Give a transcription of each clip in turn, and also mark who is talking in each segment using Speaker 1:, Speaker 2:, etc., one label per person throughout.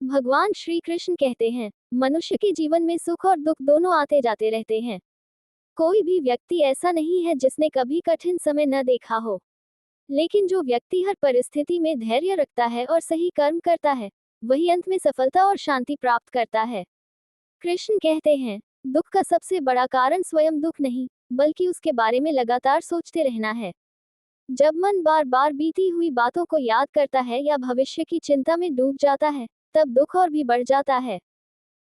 Speaker 1: भगवान श्री कृष्ण कहते हैं, मनुष्य के जीवन में सुख और दुख दोनों आते जाते रहते हैं। कोई भी व्यक्ति ऐसा नहीं है जिसने कभी कठिन समय न देखा हो। लेकिन जो व्यक्ति हर परिस्थिति में धैर्य रखता है और सही कर्म करता है, वही अंत में सफलता और शांति प्राप्त करता है। कृष्ण कहते हैं, दुख का सबसे बड़ा कारण स्वयं दुख नहीं, बल्कि उसके बारे में लगातार सोचते रहना है। जब मन बार बार बीती हुई बातों को याद करता है या भविष्य की चिंता में डूब जाता है, तब दुख और भी बढ़ जाता है।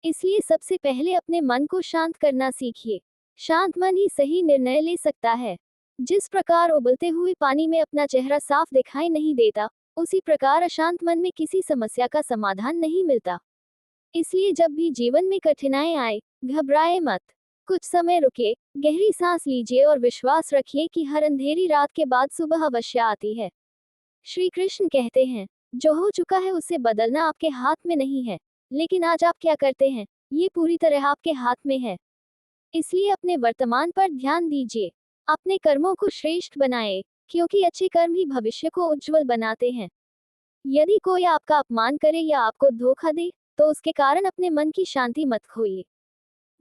Speaker 1: इसलिए सबसे पहले अपने मन को शांत करना सीखिए। शांत मन ही सही निर्णय ले सकता है। जिस प्रकार उबलते हुए पानी में अपना चेहरा साफ दिखाई नहीं देता, उसी प्रकार अशांत मन में किसी समस्या का समाधान नहीं मिलता। इसलिए जब भी जीवन में कठिनाई आए, घबराए मत। कुछ समय रुके, गहरी सांस लीजिए और विश्वास रखिए कि हर अंधेरी रात के बाद सुबह अवश्य आती है। श्री कृष्ण कहते हैं, जो हो चुका है उसे बदलना आपके हाथ में नहीं है, लेकिन आज आप क्या करते हैं, ये पूरी तरह आपके हाथ में है। इसलिए अपने वर्तमान पर ध्यान दीजिए। अपने कर्मों को श्रेष्ठ बनाएं, क्योंकि अच्छे कर्म ही भविष्य को उज्जवल बनाते हैं। यदि कोई आपका अपमान करे या आपको धोखा दे, तो उसके कारण अपने मन की शांति मत खोइए।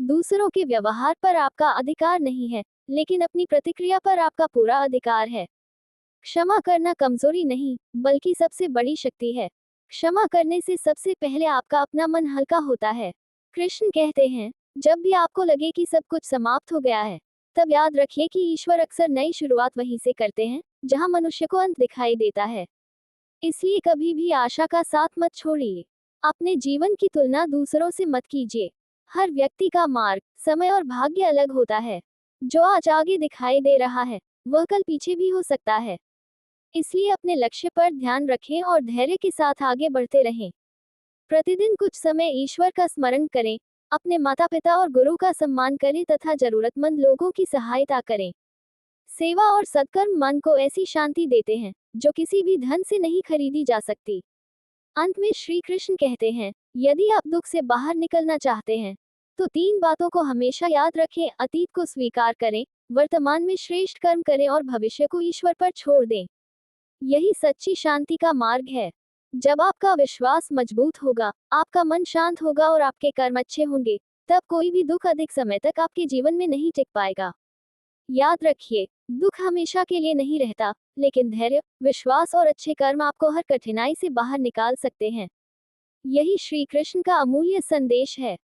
Speaker 1: दूसरों के व्यवहार पर आपका अधिकार नहीं है, लेकिन अपनी प्रतिक्रिया पर आपका पूरा अधिकार है। क्षमा करना कमजोरी नहीं, बल्कि सबसे बड़ी शक्ति है। क्षमा करने से सबसे पहले आपका अपना मन हल्का होता है। कृष्ण कहते हैं, जब भी आपको लगे कि सब कुछ समाप्त हो गया है, तब याद रखिए कि ईश्वर अक्सर नई शुरुआत वहीं से करते हैं, जहां मनुष्य को अंत दिखाई देता है। इसलिए कभी भी आशा का साथ मत छोड़िए। अपने जीवन की तुलना दूसरों से मत कीजिए। हर व्यक्ति का मार्ग, समय और भाग्य अलग होता है। जो आज आगे दिखाई दे रहा है, वह कल पीछे भी हो सकता है। इसलिए अपने लक्ष्य पर ध्यान रखें और धैर्य के साथ आगे बढ़ते रहें। प्रतिदिन कुछ समय ईश्वर का स्मरण करें, अपने माता पिता और गुरु का सम्मान करें तथा जरूरतमंद लोगों की सहायता करें। सेवा और सत्कर्म मन को ऐसी शांति देते हैं, जो किसी भी धन से नहीं खरीदी जा सकती। अंत में श्री कृष्ण कहते हैं, यदि आप दुख से बाहर निकलना चाहते हैं, तो 3 बातों को हमेशा याद रखें। अतीत को स्वीकार करें, वर्तमान में श्रेष्ठ कर्म करें और भविष्य को ईश्वर पर छोड़ दें। यही सच्ची शांति का मार्ग है। जब आपका विश्वास मजबूत होगा, आपका मन शांत होगा और आपके कर्म अच्छे होंगे, तब कोई भी दुख अधिक समय तक आपके जीवन में नहीं टिक पाएगा। याद रखिए, दुख हमेशा के लिए नहीं रहता, लेकिन धैर्य, विश्वास और अच्छे कर्म आपको हर कठिनाई से बाहर निकाल सकते हैं। यही श्री कृष्ण का अमूल्य संदेश है।